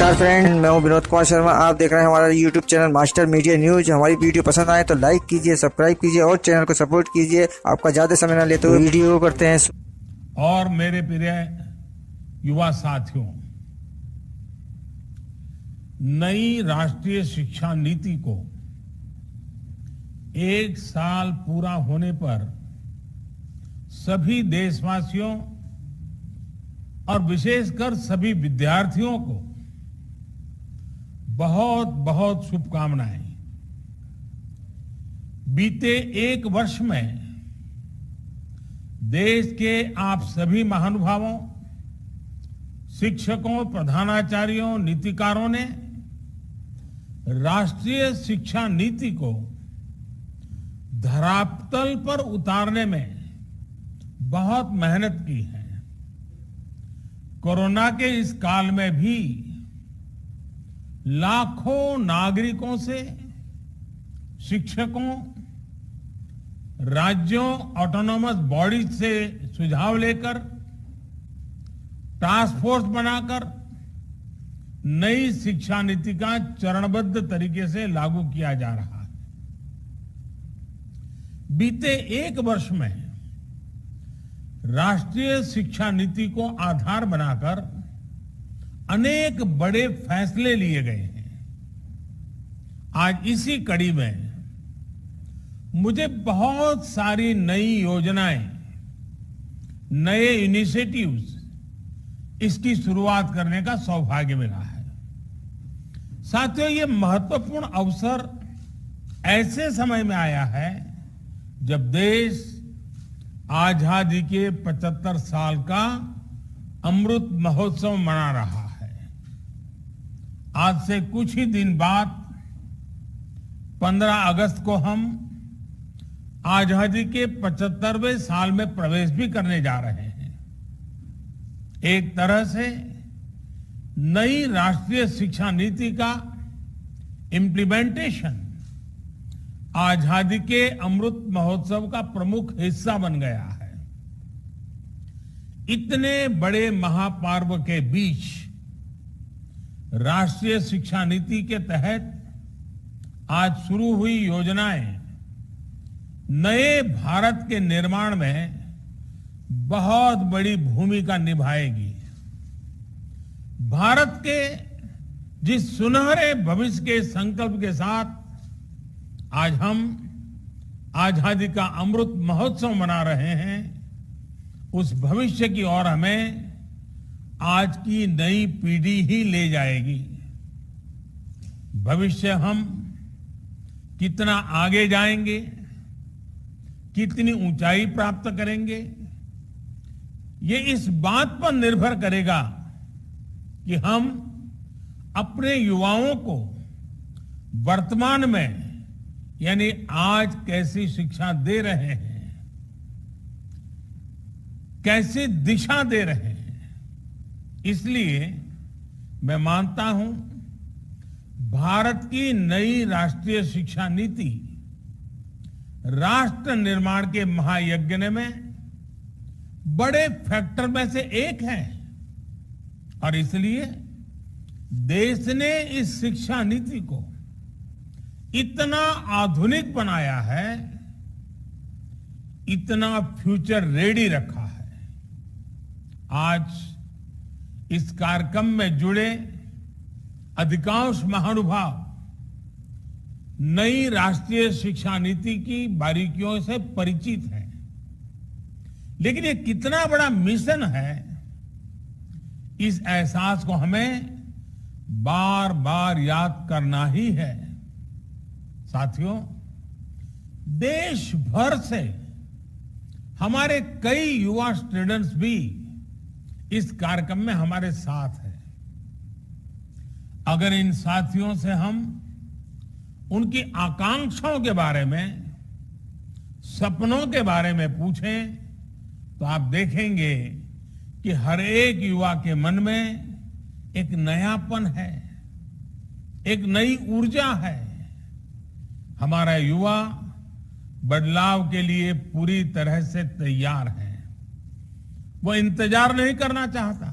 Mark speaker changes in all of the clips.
Speaker 1: नमस्कार फ्रेंड, मैं हूं विनोद कुमार शर्मा। आप देख रहे हैं हमारा YouTube channel master media news. हमारी वीडियो पसंद आए तो लाइक कीजिए, सब्सक्राइब कीजिए और चैनल को सपोर्ट कीजिए। आपका ज्यादा समय न लेते हुए वीडियो करते हैं।
Speaker 2: और मेरे प्रिय युवा साथियों, नई राष्ट्रीय शिक्षा नीति को 1 साल पूरा होने पर सभी देशवासियों और विशेषकर सभी विद्यार्थियों को बहुत बहुत शुभकामनाएं। बीते 1 वर्ष में देश के आप सभी महानुभावों, शिक्षकों, प्रधानाचार्यों, नीतिकारों ने राष्ट्रीय शिक्षा नीति को धरातल पर उतारने में बहुत मेहनत की है। कोरोना के इस काल में भी लाखों नागरिकों से, शिक्षकों, राज्यों, ऑटोनोमस बॉडीज से सुझाव लेकर टास्क फोर्स बनाकर नई शिक्षा नीति का चरणबद्ध तरीके से लागू किया जा रहा है। बीते 1 वर्ष में राष्ट्रीय शिक्षा नीति को आधार बनाकर अनेक बड़े फैसले लिए गए हैं। आज इसी कड़ी में मुझे बहुत सारी नई योजनाएं, नए इनिशिएटिव्स, इसकी शुरुआत करने का सौभाग्य मिला है। साथियों, ये महत्वपूर्ण अवसर ऐसे समय में आया है जब देश आजादी के 75 साल का अमृत महोत्सव मना रहा है। आज से कुछ ही दिन बाद 15 अगस्त को हम आजादी के 75वें साल में प्रवेश भी करने जा रहे हैं। एक तरह से नई राष्ट्रीय शिक्षा नीति का इम्प्लीमेंटेशन आजादी के अमृत महोत्सव का प्रमुख हिस्सा बन गया है। इतने बड़े महापर्व के बीच राष्ट्रीय शिक्षा नीति के तहत आज शुरू हुई योजनाएं नए भारत के निर्माण में बहुत बड़ी भूमिका निभाएगी। भारत के जिस सुनहरे भविष्य के संकल्प के साथ आज हम आजादी का अमृत महोत्सव मना रहे हैं, उस भविष्य की ओर हमें आज की नई पीढ़ी ही ले जाएगी। भविष्य हम कितना आगे जाएंगे, कितनी ऊंचाई प्राप्त करेंगे, ये इस बात पर निर्भर करेगा कि हम अपने युवाओं को वर्तमान में यानी आज कैसी शिक्षा दे रहे हैं, कैसी दिशा दे रहे हैं। इसलिए मैं मानता हूं भारत की नई राष्ट्रीय शिक्षा नीति राष्ट्र निर्माण के महायज्ञ में बड़े फैक्टर में से एक है और इसलिए देश ने इस शिक्षा नीति को इतना आधुनिक बनाया है, इतना फ्यूचर रेडी रखा है। आज इस कार्यक्रम में जुड़े अधिकांश महानुभाव नई राष्ट्रीय शिक्षा नीति की बारीकियों से परिचित हैं, लेकिन ये कितना बड़ा मिशन है, इस एहसास को हमें बार बार याद करना ही है। साथियों, देश भर से हमारे कई युवा स्टूडेंट्स भी इस कार्यक्रम में हमारे साथ हैं। अगर इन साथियों से हम उनकी आकांक्षाओं के बारे में, सपनों के बारे में पूछें तो आप देखेंगे कि हर एक युवा के मन में एक नयापन है, एक नई ऊर्जा है। हमारा युवा बदलाव के लिए पूरी तरह से तैयार है। वो इंतजार नहीं करना चाहता।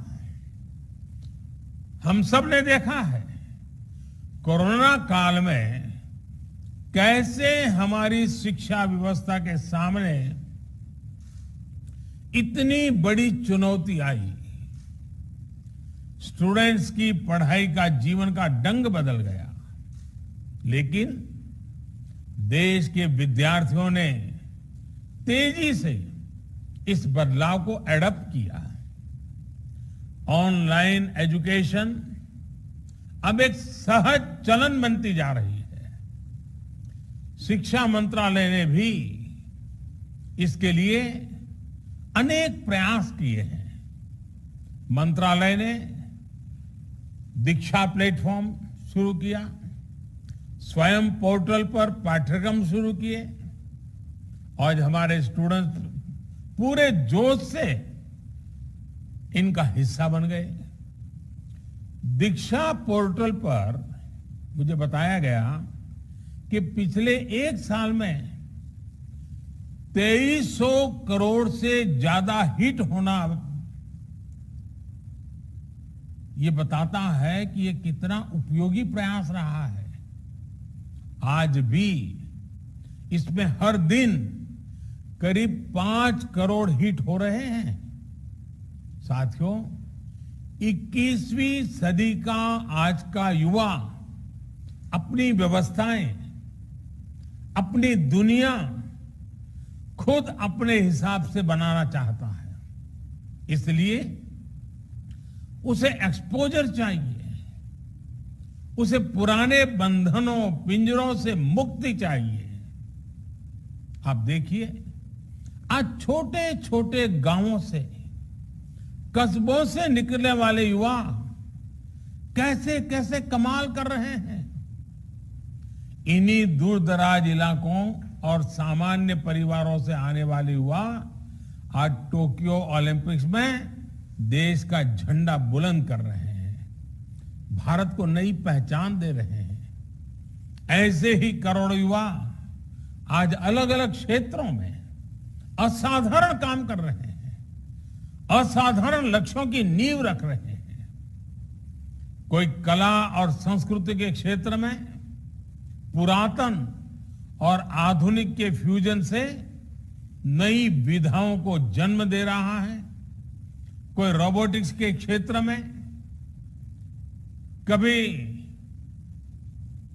Speaker 2: हम सब ने देखा है कोरोना काल में कैसे हमारी शिक्षा व्यवस्था के सामने इतनी बड़ी चुनौती आई। स्टूडेंट्स की पढ़ाई का जीवन का ढंग बदल गया, लेकिन देश के विद्यार्थियों ने तेजी से इस बदलाव को एडॉप्ट किया। ऑनलाइन एजुकेशन अब एक सहज चलन बनती जा रही है। शिक्षा मंत्रालय ने भी इसके लिए अनेक प्रयास किए हैं। मंत्रालय ने दीक्षा प्लेटफॉर्म शुरू किया, स्वयं पोर्टल पर पाठ्यक्रम शुरू किए और हमारे स्टूडेंट्स पूरे जोश से इनका हिस्सा बन गए। दीक्षा पोर्टल पर मुझे बताया गया कि पिछले एक साल में 2300 करोड़ से ज्यादा हिट होना ये बताता है कि ये कितना उपयोगी प्रयास रहा है। आज भी इसमें हर दिन करीब 5 करोड़ हिट हो रहे हैं। साथियों, 21वीं सदी का आज का युवा अपनी व्यवस्थाएं, अपनी दुनिया खुद अपने हिसाब से बनाना चाहता है। इसलिए उसे एक्सपोजर चाहिए, उसे पुराने बंधनों पिंजरों से मुक्ति चाहिए। आप देखिए, आज छोटे छोटे गांवों से, कस्बों से निकलने वाले युवा कैसे कैसे कमाल कर रहे हैं। इन्हीं दूर दराज इलाकों और सामान्य परिवारों से आने वाले युवा आज टोक्यो ओलंपिक्स में देश का झंडा बुलंद कर रहे हैं, भारत को नई पहचान दे रहे हैं। ऐसे ही करोड़ों युवा आज अलग अलग क्षेत्रों में असाधारण काम कर रहे हैं, असाधारण लक्ष्यों की नींव रख रहे हैं। कोई कला और संस्कृति के क्षेत्र में पुरातन और आधुनिक के फ्यूजन से नई विधाओं को जन्म दे रहा है। कोई रोबोटिक्स के क्षेत्र में कभी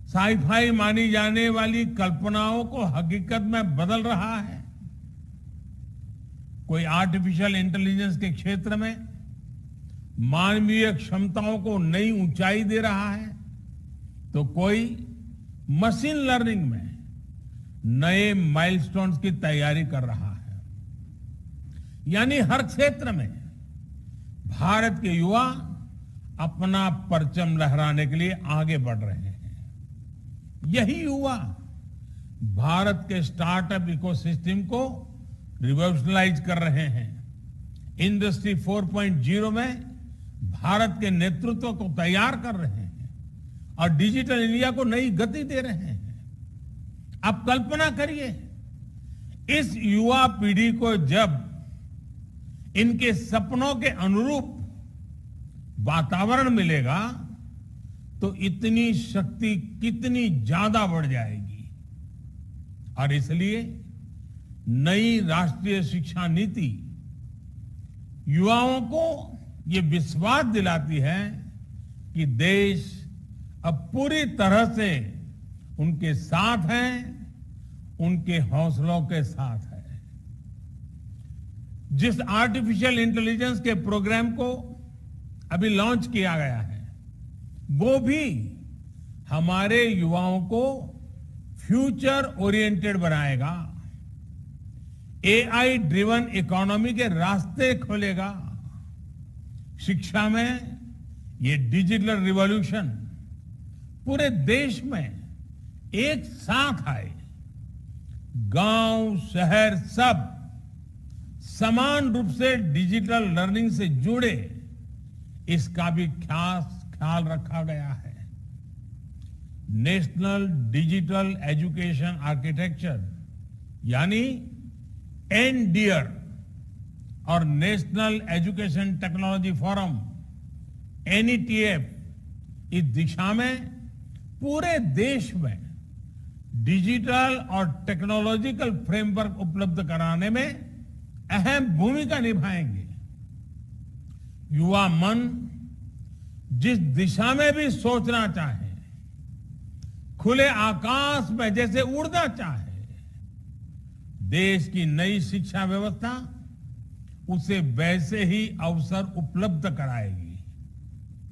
Speaker 2: साईफाई मानी जाने वाली कल्पनाओं को हकीकत में बदल रहा है। कोई आर्टिफिशियल इंटेलिजेंस के क्षेत्र में मानवीय क्षमताओं को नई ऊंचाई दे रहा है, तो कोई मशीन लर्निंग में नए माइलस्टोन्स की तैयारी कर रहा है। यानी हर क्षेत्र में भारत के युवा अपना परचम लहराने के लिए आगे बढ़ रहे हैं। यही युवा भारत के स्टार्टअप इकोसिस्टम को रिवॉल्यूशनाइज कर रहे हैं। इंडस्ट्री 4.0 में भारत के नेतृत्व को तैयार कर रहे हैं और डिजिटल इंडिया को नई गति दे रहे हैं। आप कल्पना करिए, इस युवा पीढ़ी को जब इनके सपनों के अनुरूप वातावरण मिलेगा तो इतनी शक्ति कितनी ज्यादा बढ़ जाएगी। और इसलिए नई राष्ट्रीय शिक्षा नीति युवाओं को ये विश्वास दिलाती है कि देश अब पूरी तरह से उनके साथ है, उनके हौसलों के साथ है। जिस आर्टिफिशियल इंटेलिजेंस के प्रोग्राम को अभी लॉन्च किया गया है, वो भी हमारे युवाओं को फ्यूचर ओरिएंटेड बनाएगा, एआई ड्रिवन इकोनॉमी के रास्ते खोलेगा। शिक्षा में ये डिजिटल रिवॉल्यूशन पूरे देश में एक साथ आए, गांव शहर सब समान रूप से डिजिटल लर्निंग से जुड़े, इसका भी ख्याल रखा गया है। नेशनल डिजिटल एजुकेशन आर्किटेक्चर यानी एनडीआर और national education technology forum NETF इस दिशा में पूरे देश में डिजिटल और टेक्नोलॉजिकल फ्रेमवर्क उपलब्ध कराने में अहम भूमिका निभाएंगे। युवा मन जिस दिशा में भी सोचना चाहे, खुले आकाश में जैसे उड़ना चाहे, देश की नई शिक्षा व्यवस्था उसे वैसे ही अवसर उपलब्ध कराएगी।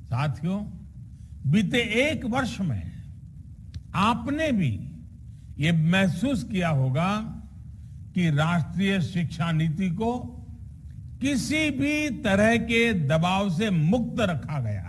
Speaker 2: साथियों, बीते एक वर्ष में आपने भी ये महसूस किया होगा कि राष्ट्रीय शिक्षा नीति को किसी भी तरह के दबाव से मुक्त रखा गया है।